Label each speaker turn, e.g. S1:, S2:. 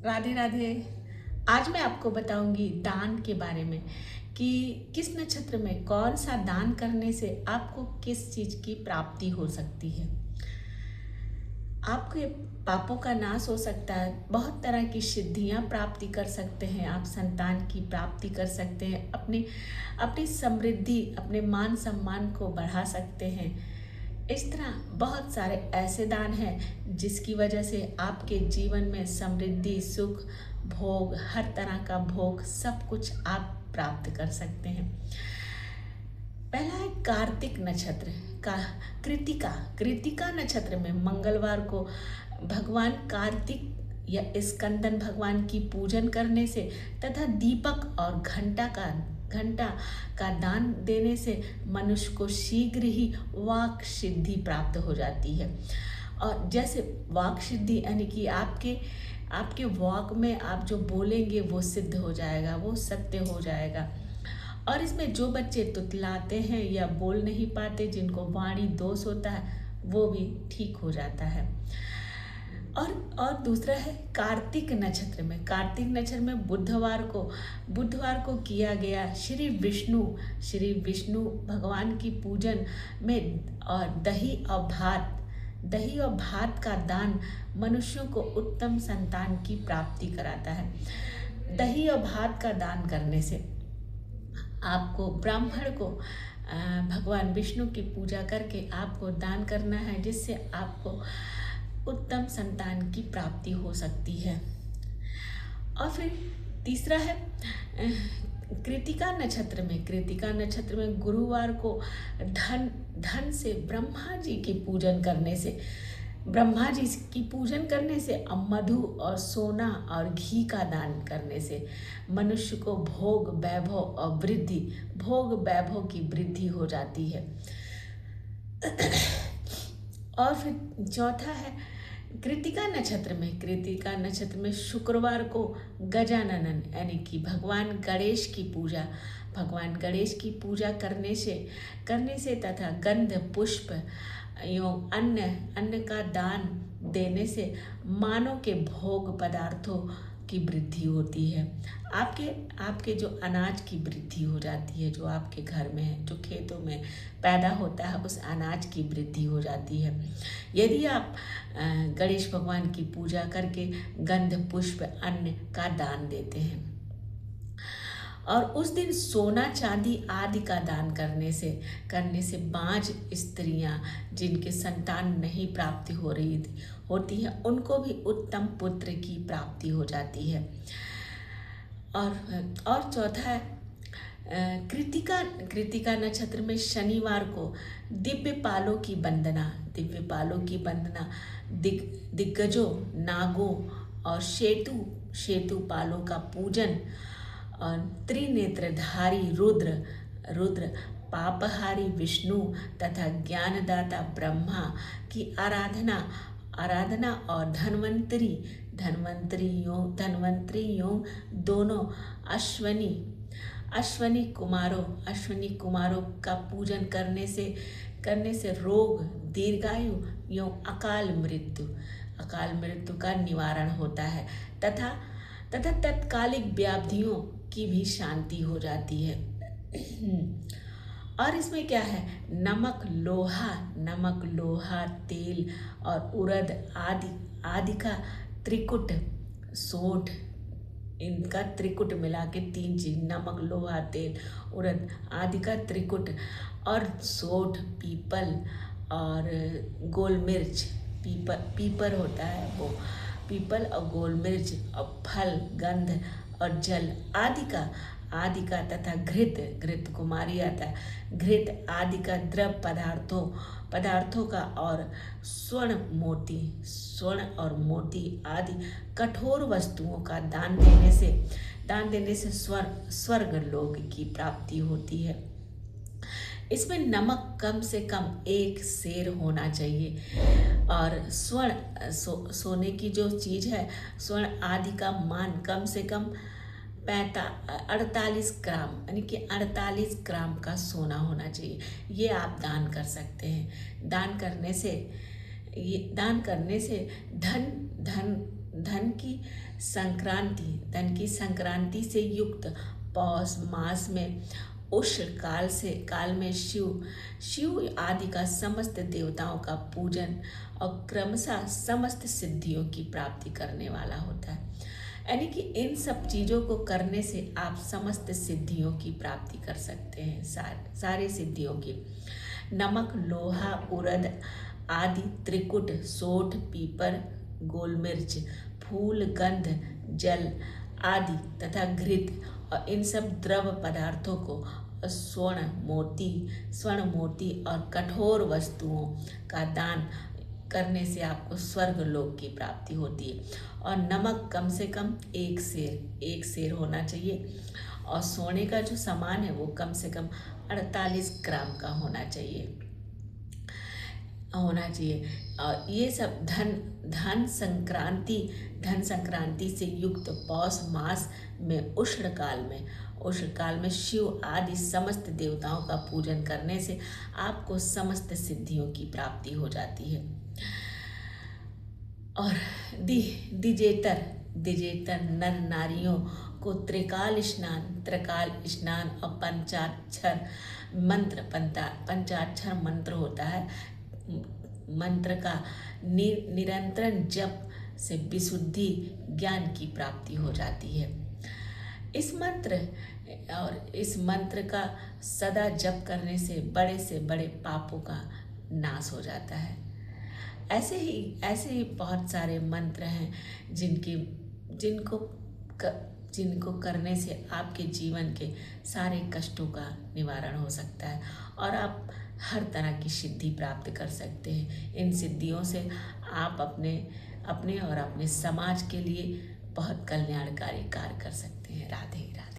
S1: राधे राधे। आज मैं आपको बताऊंगी दान के बारे में कि किस नक्षत्र में कौन सा दान करने से आपको किस चीज़ की प्राप्ति हो सकती है। आपके पापों का नाश हो सकता है, बहुत तरह की सिद्धियां प्राप्ति कर सकते हैं, आप संतान की प्राप्ति कर सकते हैं, अपनी अपनी समृद्धि, अपने मान सम्मान को बढ़ा सकते हैं। इस तरह बहुत सारे ऐसे दान हैं जिसकी वजह से आपके जीवन में समृद्धि, सुख, भोग, हर तरह का भोग, सब कुछ आप प्राप्त कर सकते हैं। पहला है कार्तिक नक्षत्र का कृतिका। कृतिका नक्षत्र में मंगलवार को भगवान कार्तिक या स्कंदन भगवान की पूजन करने से तथा दीपक और घंटा का दान देने से मनुष्य को शीघ्र ही वाक सिद्धि प्राप्त हो जाती है। और जैसे वाक सिद्धि यानी कि आपके वाक में आप जो बोलेंगे वो सिद्ध हो जाएगा, वो सत्य हो जाएगा। और इसमें जो बच्चे तुतलाते हैं या बोल नहीं पाते, जिनको वाणी दोष होता है, वो भी ठीक हो जाता है। और दूसरा है कार्तिक नक्षत्र में। कार्तिक नक्षत्र में बुधवार को किया गया श्री विष्णु भगवान की पूजन में और दही और भात का दान मनुष्यों को उत्तम संतान की प्राप्ति कराता है। दही और भात का दान करने से आपको ब्राह्मण को भगवान विष्णु की पूजा करके आपको दान करना है, जिससे आपको उत्तम संतान की प्राप्ति हो सकती है। और फिर तीसरा है कृतिका नक्षत्र में गुरुवार को धन से ब्रह्मा जी की पूजन करने से मधु और सोना और घी का दान करने से मनुष्य को भोग वैभव की वृद्धि हो जाती है। और फिर चौथा है कृतिका नक्षत्र में शुक्रवार को गजानन यानी कि भगवान गणेश की पूजा करने से तथा गंध पुष्प एवं अन्न का दान देने से मानव के भोग पदार्थों की वृद्धि होती है। आपके जो अनाज की वृद्धि हो जाती है, जो आपके घर में है, जो खेतों में पैदा होता है, उस अनाज की वृद्धि हो जाती है यदि आप गणेश भगवान की पूजा करके गंध पुष्प अन्न का दान देते हैं। और उस दिन सोना चांदी आदि का दान करने से बांझ स्त्रियां जिनके संतान नहीं प्राप्ति होती है, उनको भी उत्तम पुत्र की प्राप्ति हो जाती है। और चौथा है कृतिका नक्षत्र में शनिवार को दिव्य पालों की वंदना दिग्गजों, नागों और शेतु पालों का पूजन और त्रिनेत्रधारी रुद्र पापहारी विष्णु तथा ज्ञानदाता ब्रह्मा की आराधना और धन्वंतरी योग दोनों अश्वनी कुमारों का पूजन करने से रोग, दीर्घायु एवं अकाल मृत्यु का निवारण होता है तथा तत्कालिक व्याधियों की भी शांति हो जाती है। और इसमें क्या है, नमक लोहा तेल और उड़द आदि का त्रिकुट, सोंठ, इनका त्रिकुट मिला के 3 चीज, नमक लोहा तेल उड़द आदि का त्रिकुट, और सोंठ, पीपल और गोल मिर्च, पीपर होता है वो, पीपल और गोल मिर्च और फल, गंध और जल आदि का तथा घृत कुमारी आता है, घृत आदि का द्रव पदार्थों का और स्वर्ण और मोती आदि कठोर वस्तुओं का दान देने से स्वर्ग लोक की प्राप्ति होती है। इसमें नमक कम से कम 1 सेर होना चाहिए और सोने की जो चीज़ है, स्वर्ण आदि का मान कम से कम 48 ग्राम यानी कि 48 ग्राम का सोना होना चाहिए। ये आप दान कर सकते हैं। दान करने से धन धन की संक्रांति से युक्त पौष मास में उष्ण काल में शिव आदि का समस्त देवताओं का पूजन और क्रमशः समस्त सिद्धियों की प्राप्ति करने वाला होता है। यानी कि इन सब चीज़ों को करने से आप समस्त सिद्धियों की प्राप्ति कर सकते हैं, सारे सिद्धियों की। नमक, लोहा, उड़द आदि, त्रिकुट, सोठ, पीपर, गोल मिर्च, फूल, गंध, जल आदि तथा घृत और इन सब द्रव पदार्थों को स्वर्ण मोती और कठोर वस्तुओं का दान करने से आपको स्वर्ग लोक की प्राप्ति होती है। और नमक कम से कम एक सेर होना चाहिए और सोने का जो सामान है वो कम से कम 48 ग्राम का होना चाहिए। और ये सब धन संक्रांति से युक्त पौष मास में उष्ण काल में शिव आदि समस्त देवताओं का पूजन करने से आपको समस्त सिद्धियों की प्राप्ति हो जाती है। और द्विजेतर नर नारियों को त्रिकाल स्नान और पंचाक्षर मंत्र होता है। मंत्र का निरंतर जप से विशुद्धि ज्ञान की प्राप्ति हो जाती है। इस मंत्र का सदा जप करने से बड़े पापों का नाश हो जाता है। ऐसे ही बहुत सारे मंत्र हैं जिनको करने से आपके जीवन के सारे कष्टों का निवारण हो सकता है और आप हर तरह की सिद्धि प्राप्त कर सकते हैं। इन सिद्धियों से आप अपने और अपने समाज के लिए बहुत कल्याणकारी कार्य कर सकते हैं। राधे।